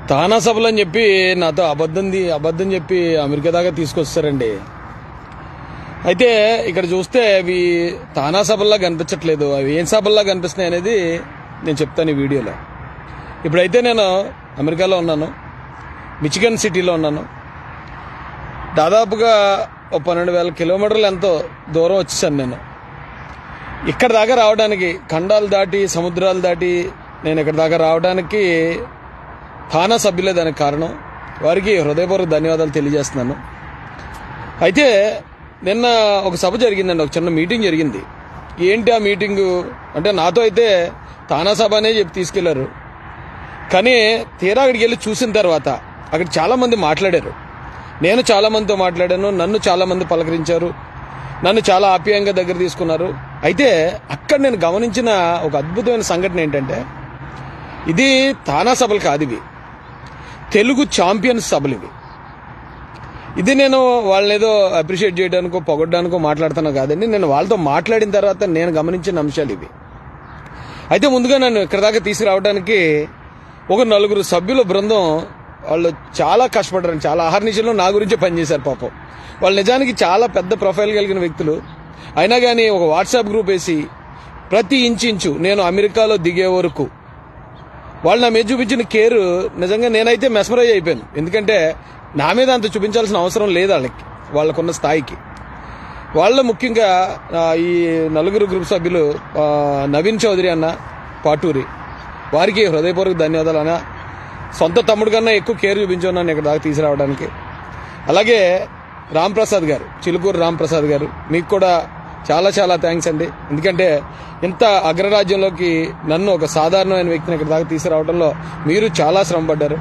తానా సభలు అని చెప్పి నాతో అబద్ధం చెప్పి అమెరికా దాకా తీసుకొస్తారండి. అయితే ఇక్కడ చూస్తే అవి తానా సభల్లా కనిపించట్లేదు, అవి ఏం సభల్లా కనిపిస్తున్నాయి అనేది నేను చెప్తాను ఈ వీడియోలో. ఇప్పుడైతే నేను అమెరికాలో ఉన్నాను, మిచిగన్ సిటీలో ఉన్నాను. దాదాపుగా 12,000 కిలోమీటర్లు ఎంతో దూరం వచ్చేసాను నేను. ఇక్కడ దాకా రావడానికి, ఖండాలు దాటి సముద్రాలు దాటి నేను ఇక్కడ దాకా రావడానికి తానా సభ్యులే దానికి కారణం. వారికి హృదయపూర్వక ధన్యవాదాలు తెలియజేస్తున్నాను. అయితే నిన్న ఒక సభ జరిగిందండి, ఒక చిన్న మీటింగ్ జరిగింది. ఏంటి ఆ మీటింగు అంటే, నాతో అయితే తానా సభ అనే చెప్పి తీసుకెళ్లారు. కానీ తీరా అక్కడికి వెళ్ళి చూసిన తర్వాత అక్కడ చాలా మంది మాట్లాడారు. నేను చాలా మందితో మాట్లాడాను, నన్ను చాలా మంది పలకరించారు, నన్ను చాలా ఆప్యాయంగా దగ్గర తీసుకున్నారు. అయితే అక్కడ నేను గమనించిన ఒక అద్భుతమైన సంఘటన ఏంటంటే, ఇది తానా సభలు కాదు, ఇవి తెలుగు ఛాంపియన్స్ సభలు. ఇది నేను వాళ్ళని ఏదో అప్రిషియేట్ చేయడానికో పొగడ్డానికో మాట్లాడుతున్నా కాదండి. నేను వాళ్ళతో మాట్లాడిన తర్వాత నేను గమనించిన అంశాలు ఇవి. అయితే ముందుగా నన్ను ఇక్కడ దాకా తీసుకురావడానికి ఒక 4 సభ్యుల బృందం, వాళ్ళు చాలా కష్టపడ్డారు, చాలా అహర్నిశలు నా గురించే పనిచేశారు. పాపం వాళ్ళు నిజానికి చాలా పెద్ద ప్రొఫైల్ కలిగిన వ్యక్తులు. అయినా కానీ ఒక వాట్సాప్ గ్రూప్ వేసి ప్రతి ఇంచు నేను అమెరికాలో దిగే వరకు వాళ్ళు నా మీద చూపించిన కేరు నిజంగా నేనైతే మెస్మరైజ్ అయిపోయాను. ఎందుకంటే నా మీద అంత చూపించాల్సిన అవసరం లేదు వాళ్ళకున్న స్థాయికి. వాళ్ళ ముఖ్యంగా ఈ 4 గ్రూప్ సభ్యులు నవీన్ చౌదరి అన్న, పాటూరి, వారికి హృదయపూర్వక ధన్యవాదాలు అన్న. సొంత తమ్ముడు కన్నా ఎక్కువ కేర్ చూపించున్నాను ఇక్కడ దాకా తీసుకురావడానికి. అలాగే రాంప్రసాద్ గారు, చిలుకూరు రాంప్రసాద్ గారు, మీకు కూడా చాలా చాలా థ్యాంక్స్ అండి. ఎందుకంటే ఇంత అగ్రరాజ్యంలోకి నన్ను, ఒక సాధారణమైన వ్యక్తిని ఇక్కడ దాకా తీసుకురావడంలో మీరు చాలా శ్రమపడ్డారు.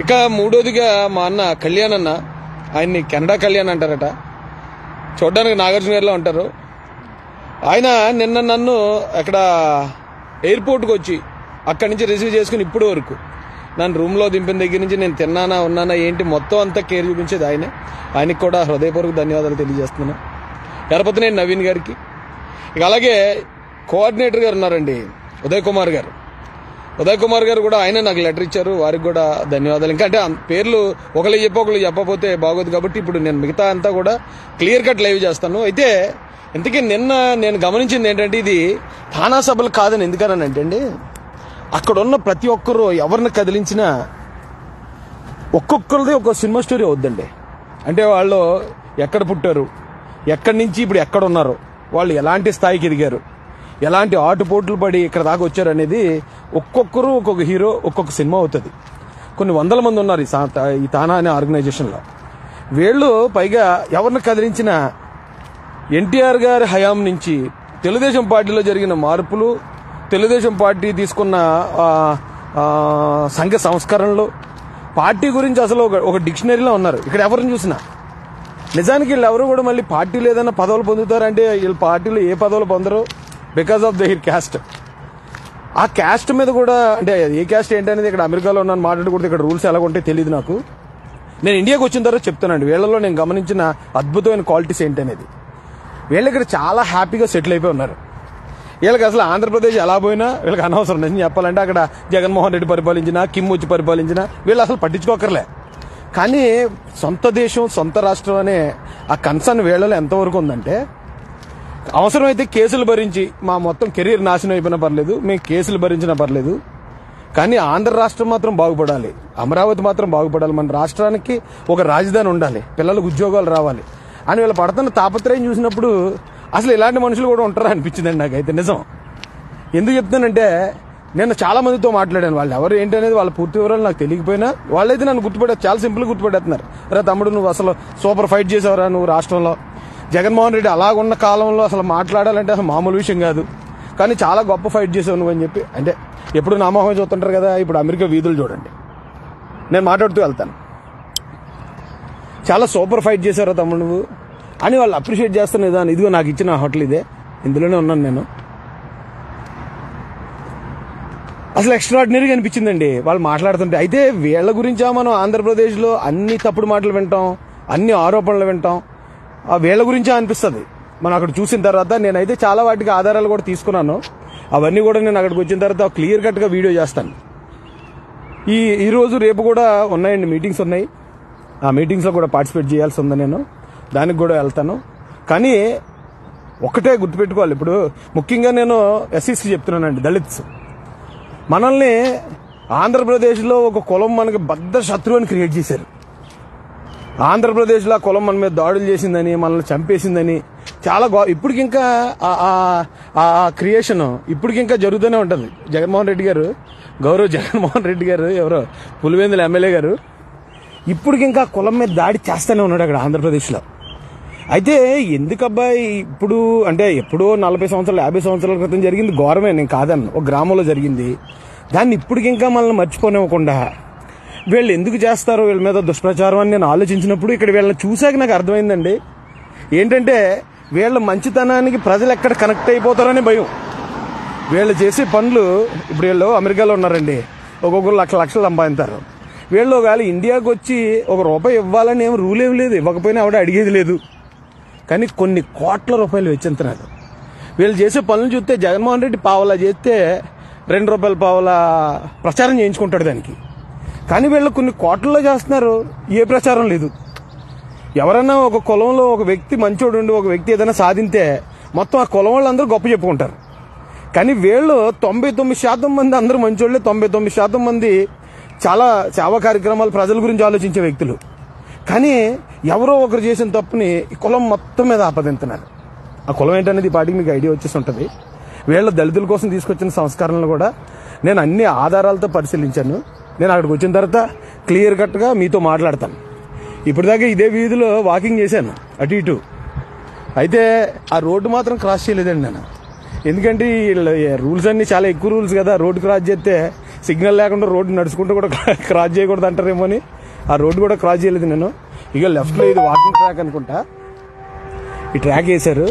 ఇక మూడోదిగా మా అన్న కళ్యాణ్ అన్న, ఆయన్ని కెనడా కళ్యాణ్ అంటారట, చూడడానికి నాగార్జున గారిలో ఉంటారు. ఆయన నిన్న నన్ను అక్కడ ఎయిర్పోర్ట్కి వచ్చి అక్కడి నుంచి రిసీవ్ చేసుకుని ఇప్పుడు వరకు నన్ను రూమ్లో దింపిన దగ్గర నుంచి నేను తిన్నానా ఉన్నానా ఏంటి మొత్తం అంతా కేర్ చూపించేది ఆయనే. ఆయనకి కూడా హృదయపూర్వక ధన్యవాదాలు తెలియజేస్తున్నాను. గణపతినేని నవీన్ గారికి. ఇక అలాగే కోఆర్డినేటర్ గారు ఉన్నారండి, ఉదయ్ కుమార్ గారు కూడా ఆయన నాకు లెటర్ ఇచ్చారు, వారికి కూడా ధన్యవాదాలు. ఇంకా అంటే పేర్లు ఒకళ్ళు చెప్పకపోతే బాగోదు కాబట్టి ఇప్పుడు నేను మిగతా అంతా కూడా క్లియర్ కట్ లైవ్ చేస్తాను. అయితే ఇంతకీ నిన్న నేను గమనించింది ఏంటంటే, ఇది తానా సభలు కాదని ఎందుకనంటే అండి, అక్కడ ఉన్న ప్రతి ఒక్కరు ఎవరిని కదిలించినా ఒక్కొక్కరిది ఒక సినిమా స్టోరీ అవుద్దండి. అంటే వాళ్ళు ఎక్కడ పుట్టారు, ఎక్కడి నుంచి ఇప్పుడు ఎక్కడ ఉన్నారు, వాళ్ళు ఎలాంటి స్థాయికి ఎదిగారు, ఎలాంటి ఆటుపోట్లు పడి ఇక్కడ దాకా వచ్చారు అనేది ఒక్కొక్కరు ఒక్కొక్క హీరో, ఒక్కొక్క సినిమా అవుతుంది. కొన్ని 100 మంది ఉన్నారు ఈ తానా అనే ఆర్గనైజేషన్లో. వీళ్ళు పైగా ఎవరిని కదిలించినా ఎన్టీఆర్ గారి హయాం నుంచి తెలుగుదేశం పార్టీలో జరిగిన మార్పులు, తెలుగుదేశం పార్టీ తీసుకున్న సంఘ సంస్కరణలు, పార్టీ గురించి అసలు ఒక డిక్షనరీలో ఉన్నారు ఇక్కడ ఎవరిని చూసినా. నిజానికి వీళ్ళు ఎవరు కూడా మళ్ళీ పార్టీలు ఏదైనా పదవులు పొందుతారంటే వీళ్ళు పార్టీలో ఏ పదవులు పొందరు, బికాస్ ఆఫ్ దర్ క్యాస్ట్. ఆ క్యాస్ట్ మీద కూడా, అంటే ఏ క్యాస్ట్ ఏంటనేది ఇక్కడ అమెరికాలో ఉన్నాను మాట్లాడకూడదు, ఇక్కడ రూల్స్ ఎలా ఉంటాయి తెలియదు నాకు. నేను ఇండియాకి వచ్చిన తర్వాత చెప్తానండి వీళ్ళలో నేను గమనించిన అద్భుతమైన క్వాలిటీస్ ఏంటనేది. వీళ్ళు ఇక్కడ చాలా హ్యాపీగా సెటిల్ అయిపోయి ఉన్నారు. వీళ్ళకి అసలు ఆంధ్రప్రదేశ్ ఎలా పోయినా వీళ్ళకి అనవసరం. నేను చెప్పాలంటే అక్కడ జగన్మోహన్ రెడ్డి పరిపాలించినా, కిమ్ వచ్చి పరిపాలించినా వీళ్ళు అసలు పట్టించుకోకర్లే. కానీ సొంత దేశం, సొంత రాష్ట్రం అనే ఆ కన్సర్న్ వీళ్ళలో ఎంతవరకు ఉందంటే, అవసరమైతే కేసులు భరించి మా మొత్తం కెరీర్ నాశనం అయిపోయినా పర్లేదు, మేము కేసులు భరించినా పర్లేదు, కానీ ఆంధ్ర రాష్ట్రం మాత్రం బాగుపడాలి, అమరావతి మాత్రం బాగుపడాలి, మన రాష్ట్రానికి ఒక రాజధాని ఉండాలి, పిల్లలకు ఉద్యోగాలు రావాలి అని వీళ్ళు పడుతున్న తాపత్రయం చూసినప్పుడు అసలు ఇలాంటి మనుషులు కూడా ఉంటారా అనిపించిందండి నాకైతే. నిజం. ఎందుకు చెప్తానంటే, నేను చాలా మందితో మాట్లాడాను, వాళ్ళు ఎవరు ఏంటి అనేది వాళ్ళ పూర్తి వివరాలు నాకు తెలియకపోయినా వాళ్ళైతే నన్ను చాలా సింపుల్గా గుర్తుపెట్టేస్తున్నారు. రే తమ్ముడు, నువ్వు అసలు సూపర్ ఫైట్ చేసేవరా నువ్వు రాష్ట్రంలో, జగన్మోహన్ రెడ్డి అలాగున్న కాలంలో అసలు మాట్లాడాలంటే అసలు మామూలు విషయం కాదు, కానీ చాలా గొప్ప ఫైట్ చేసావు నువ్వు అని చెప్పి. అంటే ఎప్పుడు నా మొహం చూస్తుంటారు కదా, ఇప్పుడు అమెరికా వీధులు చూడండి, నేను మాట్లాడుతూ వెళ్తాను, చాలా సూపర్ ఫైట్ చేశారా తమ్ముడు నువ్వు అని వాళ్ళు అప్రిషియేట్ చేస్తున్న విధానం. ఇదిగో నాకు ఇచ్చిన హోటల్ ఇదే, ఇందులోనే ఉన్నాను నేను. అసలు ఎక్స్ట్రాడినరీగా అనిపించిందండి వాళ్ళు మాట్లాడుతుంటే. అయితే వీళ్ళ గురించా మనం ఆంధ్రప్రదేశ్లో అన్ని తప్పుడు మాటలు వింటాం, అన్ని ఆరోపణలు వింటాం, వీళ్ళ గురించే అనిపిస్తుంది మనం అక్కడ చూసిన తర్వాత. నేనైతే చాలా వాటికి ఆధారాలు కూడా తీసుకున్నాను, అవన్నీ కూడా నేను అక్కడికి వచ్చిన తర్వాత క్లియర్ కట్గా వీడియో చేస్తాను. ఈ రోజు రేపు కూడా ఉన్నాయండి, మీటింగ్స్ ఉన్నాయి. ఆ మీటింగ్స్లో కూడా పార్టిసిపేట్ చేయాల్సి ఉంది. నేను దానికి కూడా వెళ్తాను. కానీ ఒకటే గుర్తుపెట్టుకోవాలి, ఇప్పుడు ముఖ్యంగా నేను ఎస్సీస్కి చెప్తున్నానండి, దళిత్స్. మనల్ని ఆంధ్రప్రదేశ్లో ఒక కులం మనకి బద్ద శత్రువుని క్రియేట్ చేశారు. ఆంధ్రప్రదేశ్లో ఆ కులం మన మీద దాడులు చేసిందని, మనల్ని చంపేసిందని చాలా ఇప్పటికింకా ఆ క్రియేషన్ ఇప్పటికింకా జరుగుతూనే ఉంటుంది. జగన్మోహన్ రెడ్డి గారు, గౌరవ్ జగన్మోహన్ రెడ్డి గారు, ఎవరో పులివెందుల ఎమ్మెల్యే గారు ఇప్పటికింకా కులం మీద దాడి చేస్తూనే ఉన్నాడు అక్కడ ఆంధ్రప్రదేశ్లో. అయితే ఎందుకబ్బాయి ఇప్పుడు అంటే ఎప్పుడో 40 సంవత్సరాలు 50 సంవత్సరాల క్రితం జరిగింది ఘోరమే, నేను కాదన్ను, ఒక గ్రామంలో జరిగింది. దాన్ని ఇప్పటికింకా మనల్ని మర్చిపోనివ్వకుండా వీళ్ళు ఎందుకు చేస్తారో వీళ్ళ మీద దుష్ప్రచారం అని నేను ఆలోచించినప్పుడు ఇక్కడ వీళ్ళని చూశాక నాకు అర్థమైందండి. ఏంటంటే వీళ్ళ మంచితనానికి ప్రజలు ఎక్కడ కనెక్ట్ అయిపోతారని భయం. వీళ్ళు చేసే పనులు, ఇప్పుడు వీళ్ళు అమెరికాలో ఉన్నారండి, ఒక్కొక్కరు లక్షలు సంపాదిస్తారు. వీళ్ళు ఒకవేళ ఇండియాకి వచ్చి ₹1 ఇవ్వాలని ఏం రూల్ ఏం లేదు, ఇవ్వకపోయినా ఆవిడ అడిగేది లేదు. కానీ కొన్ని కోట్ల రూపాయలు వెచ్చింతున్నారు. వీళ్ళు చేసే పనులు చూస్తే జగన్మోహన్ రెడ్డి పావలా చేస్తే ₹2 పావలా ప్రచారం చేయించుకుంటాడు దానికి. కానీ వీళ్ళు కొన్ని కోట్లలో చేస్తున్నారు, ఏ ప్రచారం లేదు. ఎవరన్నా ఒక కులంలో ఒక వ్యక్తి మంచోడు ఉండి ఒక వ్యక్తి ఏదైనా సాధింతే మొత్తం ఆ కులం వాళ్ళందరూ గొప్ప చెప్పుకుంటారు. కానీ వీళ్ళు 99% మంది అందరూ మంచోళ్ళే, 99% మంది చాలా సేవా కార్యక్రమాలు ప్రజల గురించి ఆలోచించే వ్యక్తులు. కానీ ఎవరో ఒకరు చేసిన తప్పుని ఈ కులం మొత్తం మీద ఆపదింతున్నారు. ఆ కులం ఏంటనేది ఈ పాటికి మీకు ఐడియా వచ్చేసి ఉంటుంది. వీళ్ళ దళితుల కోసం తీసుకొచ్చిన సంస్కరణలు కూడా నేను అన్ని ఆధారాలతో పరిశీలించాను. నేను అక్కడికి వచ్చిన తర్వాత క్లియర్ కట్గా మీతో మాట్లాడతాను. ఇప్పటిదాకా ఇదే వీధిలో వాకింగ్ చేశాను అటు ఇటు. అయితే ఆ రోడ్డు మాత్రం క్రాస్ చేయలేదండి నేను. ఎందుకంటే రూల్స్ అన్నీ చాలా ఎక్కువ రూల్స్ కదా. రోడ్డు క్రాస్ చేస్తే సిగ్నల్ లేకుండా రోడ్డు నడుచుకుంటూ కూడా క్రాస్ చేయకూడదు అంటారేమో అని ఆ రోడ్డు కూడా క్రాస్ చేయలేదు నేను. ఇక లెఫ్ట్లో ఇది వాకింగ్ ట్రాక్ అనుకుంటా, ఈ ట్రాక్ వేశారు.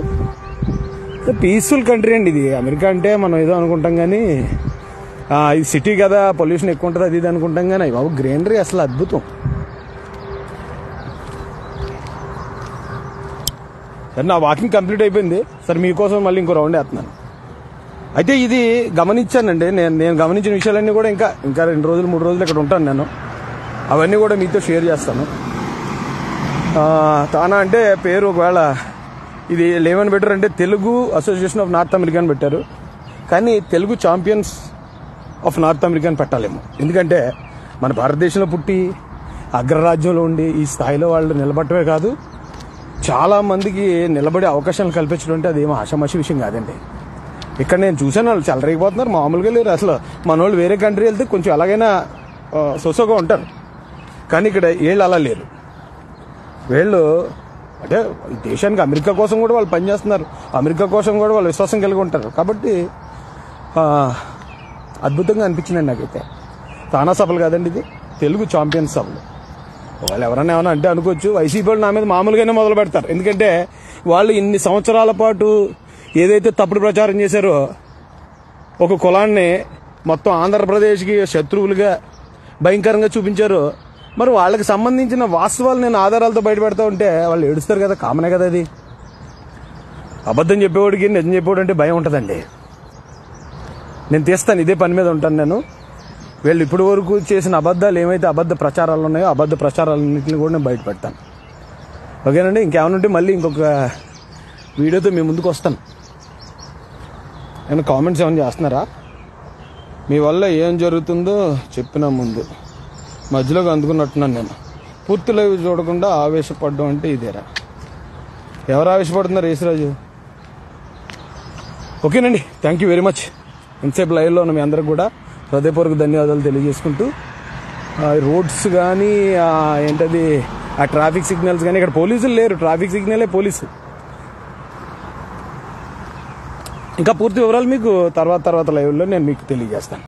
పీస్ఫుల్ కంట్రీ అండి ఇది. అమెరికా అంటే మనం ఏదో అనుకుంటాం కానీ ఇది సిటీ కదా, పొల్యూషన్ ఎక్కువ ఉంటుంది అది ఇది అనుకుంటాం కానీ బాబు గ్రీనరీ అసలు అద్భుతం. సరే, నా వాకింగ్ కంప్లీట్ అయిపోయింది. సరే, మీకోసం మళ్ళీ ఇంకో రౌండ్ వేస్తున్నాను. అయితే ఇది గమనించానండి, నేను గమనించిన విషయాలన్నీ కూడా ఇంకా 2 రోజులు 3 రోజులు ఇక్కడ ఉంటాను నేను. అవన్నీ కూడా మీతో షేర్ చేస్తాను. తానా అంటే పేరు ఒకవేళ ఇది ఏమని పెట్టారంటే Telugu association of North American పెట్టారు. కానీ Telugu champions of North American పెట్టాలేమో. ఎందుకంటే మన భారతదేశంలో పుట్టి అగ్రరాజ్యంలో ఉండి ఈ స్థాయిలో వాళ్ళు నిలబడటమే కాదు, చాలా మందికి నిలబడే అవకాశాలు కల్పించడం అంటే అదేమో ఆషామాషి విషయం కాదండి. ఇక్కడ నేను చూసాను, వాళ్ళు చెలరైపోతున్నారు, మామూలుగా లేరు అసలు. మన వాళ్ళు వేరే కంట్రీ వెళ్తే కొంచెం ఎలాగైనా సొసోగా ఉంటారు. కానీ ఇక్కడ వీళ్ళు అలా లేరు. వీళ్ళు అంటే దేశానికి అమెరికా కోసం కూడా వాళ్ళు పనిచేస్తున్నారు, అమెరికా కోసం కూడా వాళ్ళు విశ్వాసం కలిగి ఉంటారు. కాబట్టి అద్భుతంగా అనిపించిందండి నాకైతే. తానా సభలు కాదండి, ఇది తెలుగు ఛాంపియన్స్ సభలు. వాళ్ళు ఎవరైనా ఏమైనా అంటే అనుకోవచ్చు, వైసీపీ వాళ్ళు నా మీద మామూలుగానే మొదలు పెడతారు. ఎందుకంటే వాళ్ళు ఇన్ని సంవత్సరాల పాటు ఏదైతే తప్పుడు ప్రచారం చేశారో, ఒక కులాన్ని మొత్తం ఆంధ్రప్రదేశ్కి శత్రువులుగా భయంకరంగా చూపించారో, మరి వాళ్ళకి సంబంధించిన వాస్తవాలు నేను ఆధారాలతో బయటపెడతా ఉంటే వాళ్ళు ఏడుస్తారు కదా, కామనే కదా అది. అబద్ధం చెప్పేవాడికి నిజం చెప్పేవాడు అంటే భయం ఉంటుందండి. నేను తీస్తాను, ఇదే పని మీద ఉంటాను నేను. వీళ్ళు ఇప్పటి వరకు చేసిన అబద్ధాలు ఏమైతే అబద్ధ ప్రచారాలు ఉన్నాయో అబద్ధ ప్రచారాలన్నింటినీ కూడా నేను బయటపెడతాను. ఓకేనండి. ఇంకేమైనా ఉంటే మళ్ళీ ఇంకొక వీడియోతో మీ ముందుకు వస్తాను. నేను కామెంట్స్ ఏమైనా చేస్తున్నారా? మీ వల్ల ఏం జరుగుతుందో చెప్పిన ముందు మధ్యలోకి అందుకున్నట్టున్నాను నేను. పూర్తి లైవ్ చూడకుండా ఆవేశపడడం అంటే ఇదేరా. ఎవరు ఆవేశపడుతున్నారు? యేసురాజు. ఓకేనండి, థ్యాంక్ యూ వెరీ మచ్. ఇంతసేపు లైవ్లో ఉన్న మీ అందరికి కూడా హృదయపూర్వక ధన్యవాదాలు తెలియజేసుకుంటూ, రోడ్స్ కానీ ఏంటది ఆ ట్రాఫిక్ సిగ్నల్స్ కానీ, ఇక్కడ పోలీసులు లేరు, ట్రాఫిక్ సిగ్నలే పోలీసు. ఇంకా పూర్తి వివరాలు మీకు తర్వాత లైవ్లో నేను మీకు తెలియజేస్తాను.